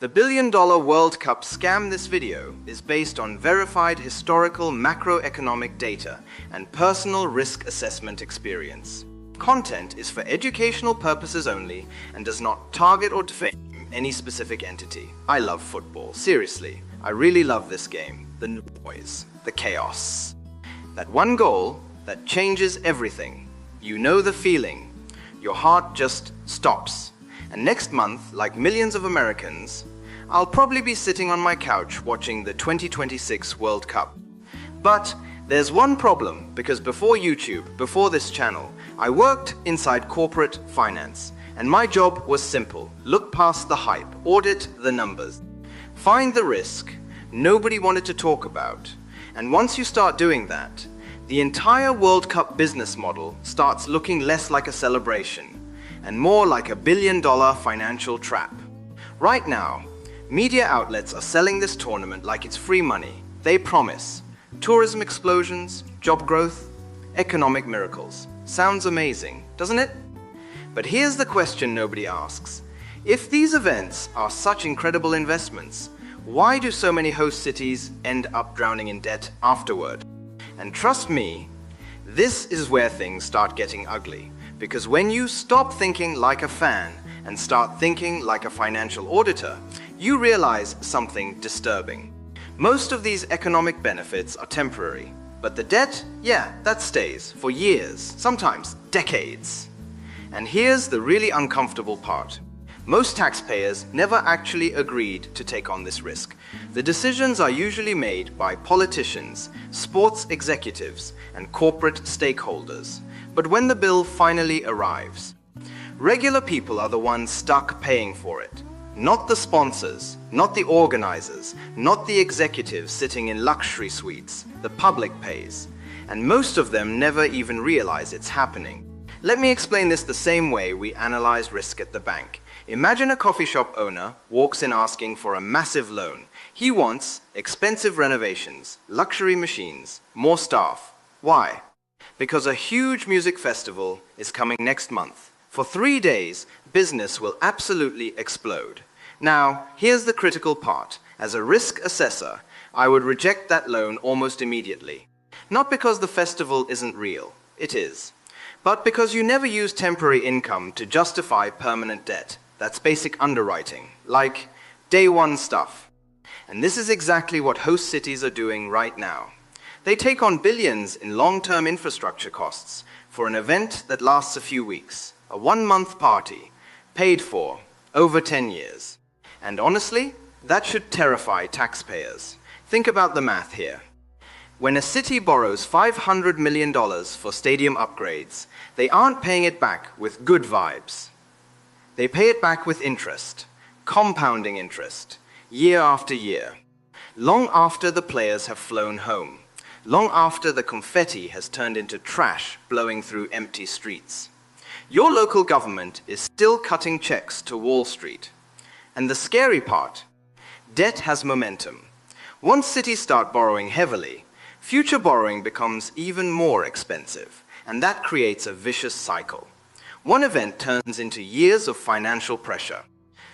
The billion-dollar World Cup scam. This video is based on verified historical macroeconomic data and personal risk assessment experience. Content is for educational purposes only and does not target or defame any specific entity. I love football. Seriously, I really love this game. The noise, the chaos. That one goal that changes everything. You know the feeling. Your heart just stops. And next month, like millions of Americans, I'll probably be sitting on my couch watching the 2026 World Cup. But there's one problem, because before YouTube, before this channel, I worked inside corporate finance. And my job was simple. Look past the hype, audit the numbers, find the risk nobody wanted to talk about. And once you start doing that, the entire World Cup business model starts looking less like a celebration and more like a billion-dollar financial trap. Right now, media outlets are selling this tournament like it's free money. They promise tourism explosions, job growth, economic miracles. Sounds amazing, doesn't it? But here's the question nobody asks. If these events are such incredible investments, why do so many host cities end up drowning in debt afterward? And trust me, this is where things start getting ugly. Because when you stop thinking like a fan and start thinking like a financial auditor, you realize something disturbing. Most of these economic benefits are temporary, but the debt, yeah, that stays for years, sometimes decades. And here's the really uncomfortable part. Most taxpayers never actually agreed to take on this risk. The decisions are usually made by politicians, sports executives, and corporate stakeholders. But when the bill finally arrives, regular people are the ones stuck paying for it. Not the sponsors, not the organizers, not the executives sitting in luxury suites. The public pays. And most of them never even realize it's happening. Let me explain this the same way we analyze risk at the bank. Imagine a coffee shop owner walks in asking for a massive loan. He wants expensive renovations, luxury machines, more staff. Why? Because a huge music festival is coming next month. For 3 days, business will absolutely explode. Now, here's the critical part. As a risk assessor, I would reject that loan almost immediately. Not because the festival isn't real. It is. But because you never use temporary income to justify permanent debt. That's basic underwriting, like day one stuff. And this is exactly what host cities are doing right now. They take on billions in long-term infrastructure costs for an event that lasts a few weeks, a one-month party, paid for over 10 years. And honestly, that should terrify taxpayers. Think about the math here. When a city borrows $500 million for stadium upgrades, they aren't paying it back with good vibes. They pay it back with interest, compounding interest, year after year, long after the players have flown home, long after the confetti has turned into trash blowing through empty streets. Your local government is still cutting checks to Wall Street. And the scary part, debt has momentum. Once cities start borrowing heavily, future borrowing becomes even more expensive, and that creates a vicious cycle. One event turns into years of financial pressure,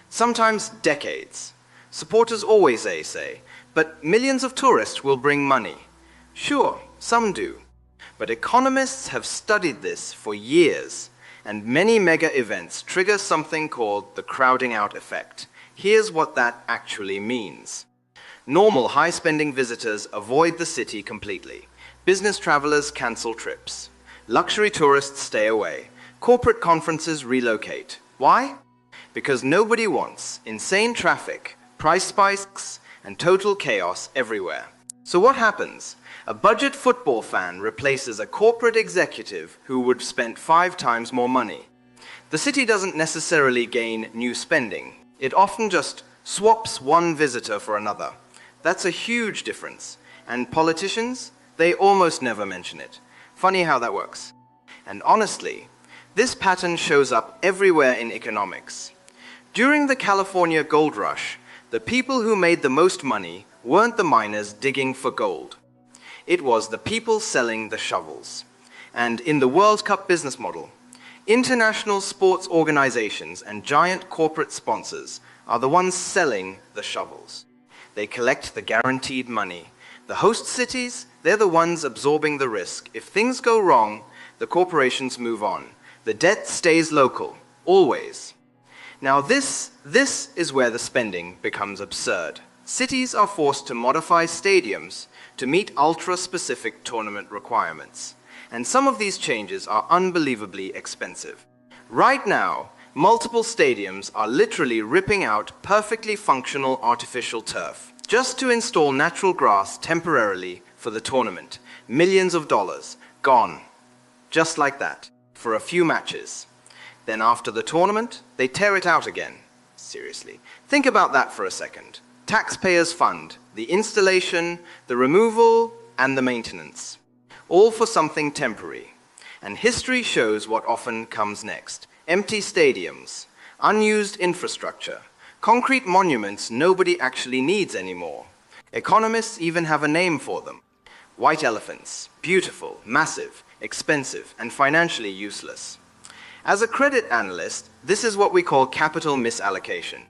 sometimes decades. Supporters always say, but millions of tourists will bring money. Sure, some do. But economists have studied this for years, and many mega events trigger something called the crowding out effect. Here's what that actually means. Normal high-spending visitors avoid the city completely. Business travelers cancel trips. Luxury tourists stay away. Corporate conferences relocate. Why? Because nobody wants insane traffic, price spikes, and total chaos everywhere. So what happens? A budget football fan replaces a corporate executive who would spend 5 times more money. The city doesn't necessarily gain new spending. It often just swaps one visitor for another. That's a huge difference. And politicians, they almost never mention it. Funny how that works. And honestly, this pattern shows up everywhere in economics. During the California gold rush, the people who made the most money weren't the miners digging for gold. It was the people selling the shovels. And in the World Cup business model, international sports organizations and giant corporate sponsors are the ones selling the shovels. They collect the guaranteed money. The host cities, they're the ones absorbing the risk. If things go wrong, the corporations move on. The debt stays local, always. Now this is where the spending becomes absurd. Cities are forced to modify stadiums to meet ultra-specific tournament requirements. And some of these changes are unbelievably expensive. Right now, multiple stadiums are literally ripping out perfectly functional artificial turf just to install natural grass temporarily for the tournament. Millions of dollars gone. Just like that, for a few matches. Then after the tournament, they tear it out again. Seriously. Think about that for a second. Taxpayers fund the installation, the removal, and the maintenance. All for something temporary. And history shows what often comes next. Empty stadiums, unused infrastructure, concrete monuments nobody actually needs anymore. Economists even have a name for them. White elephants, beautiful, massive, expensive, and financially useless. As a credit analyst, this is what we call capital misallocation.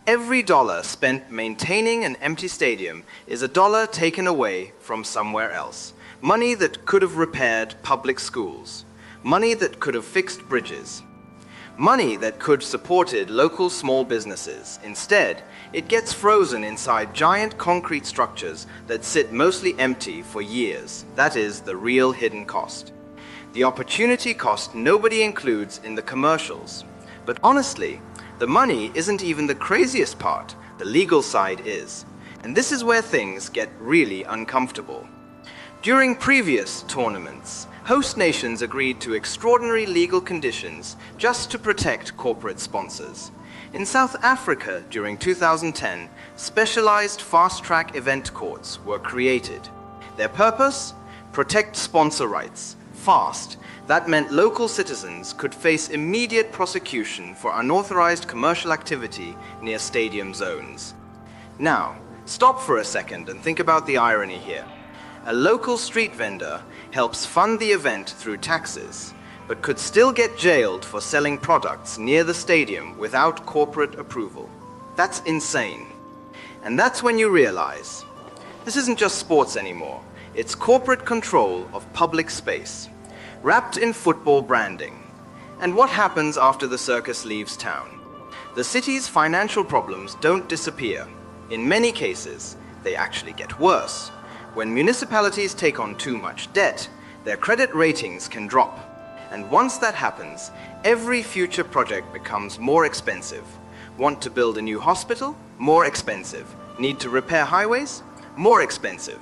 Every dollar spent maintaining an empty stadium is a dollar taken away from somewhere else. Money that could have repaired public schools. Money that could have fixed bridges. Money that could have supported local small businesses. Instead, it gets frozen inside giant concrete structures that sit mostly empty for years. That is the real hidden cost. The opportunity cost nobody includes in the commercials. But honestly, the money isn't even the craziest part. The legal side is. And this is where things get really uncomfortable. During previous tournaments, host nations agreed to extraordinary legal conditions just to protect corporate sponsors. In South Africa during 2010, specialized fast-track event courts were created. Their purpose? Protect sponsor rights. Fast. That meant local citizens could face immediate prosecution for unauthorized commercial activity near stadium zones. Now, stop for a second and think about the irony here. A local street vendor helps fund the event through taxes, but could still get jailed for selling products near the stadium without corporate approval. That's insane. And that's when you realize, this isn't just sports anymore. It's corporate control of public space, wrapped in football branding. And what happens after the circus leaves town? The city's financial problems don't disappear. In many cases, they actually get worse. When municipalities take on too much debt, their credit ratings can drop. And once that happens, every future project becomes more expensive. Want to build a new hospital? More expensive. Need to repair highways? More expensive.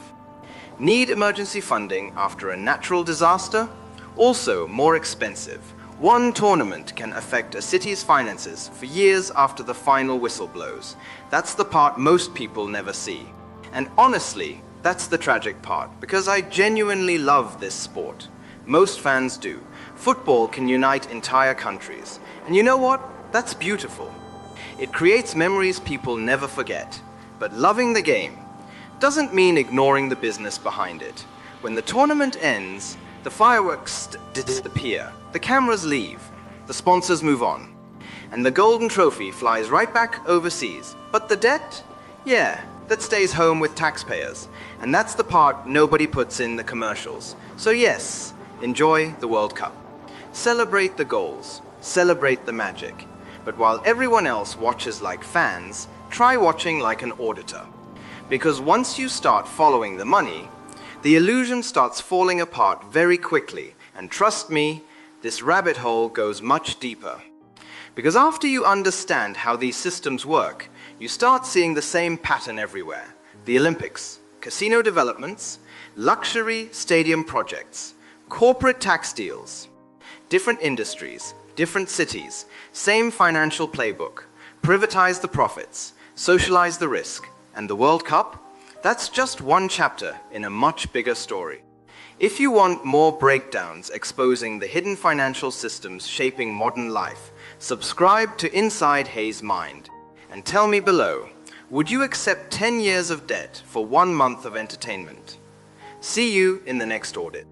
Need emergency funding after a natural disaster? Also more expensive. One tournament can affect a city's finances for years after the final whistle blows. That's the part most people never see. And honestly, that's the tragic part, because I genuinely love this sport. Most fans do. Football can unite entire countries. And you know what? That's beautiful. It creates memories people never forget. But loving the game doesn't mean ignoring the business behind it. When the tournament ends, the fireworks disappear, the cameras leave, the sponsors move on, and the golden trophy flies right back overseas. But the debt? Yeah, that stays home with taxpayers. And that's the part nobody puts in the commercials. So yes, enjoy the World Cup. Celebrate the goals, celebrate the magic. But while everyone else watches like fans, try watching like an auditor. Because once you start following the money, the illusion starts falling apart very quickly, and trust me, this rabbit hole goes much deeper. Because after you understand how these systems work, you start seeing the same pattern everywhere. The Olympics, casino developments, luxury stadium projects, corporate tax deals, different industries, different cities, same financial playbook, privatize the profits, socialize the risk, and the World Cup? That's just one chapter in a much bigger story. If you want more breakdowns exposing the hidden financial systems shaping modern life, subscribe to Inside Hayes' Mind. And tell me below, would you accept 10 years of debt for 1 month of entertainment? See you in the next audit.